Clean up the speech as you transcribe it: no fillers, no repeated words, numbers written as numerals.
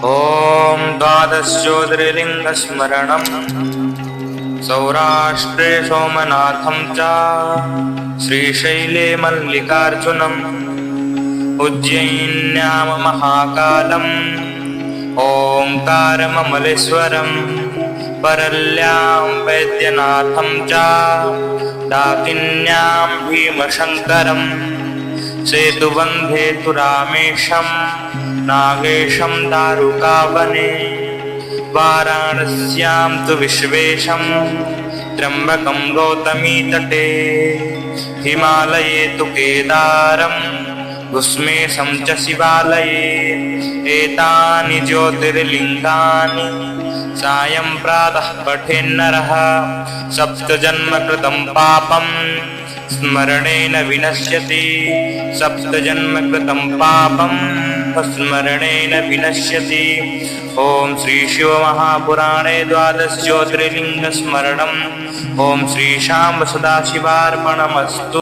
ॐ द्वादशज्योतिर्लिङ्गस्मरणम् सौराष्ट्रे सोमनाथं च श्रीशैले मल्लिकार्जुनम् उज्जयिन्यां महाकालम् ओंकारममलेश्वरम् परल्यां वैद्यनाथं च डाकिन्यां भीमशङ्करम् सेतुबन्धे तु रामेशं नागेशं दारुकावने वाराणस्यां तु विश्वेशं त्र्यम्बकं गौतमीतटे हिमालये तु केदारं घुस्मेशं च शिवालये एतानि ज्योतिर्लिङ्गानि सायं प्रातः पठेन्नरः सप्तजन्मकृतं पापं स्मरणेन विनश्यति सप्तजन्मकृतं पापं स्मरणेन विनश्यति। ओम श्री शिवमहापुराणे द्वादशज्योतिर्लिङ्गस्मरणम्। ओम श्री शाम्ब सदाशिवार्पणमस्तु।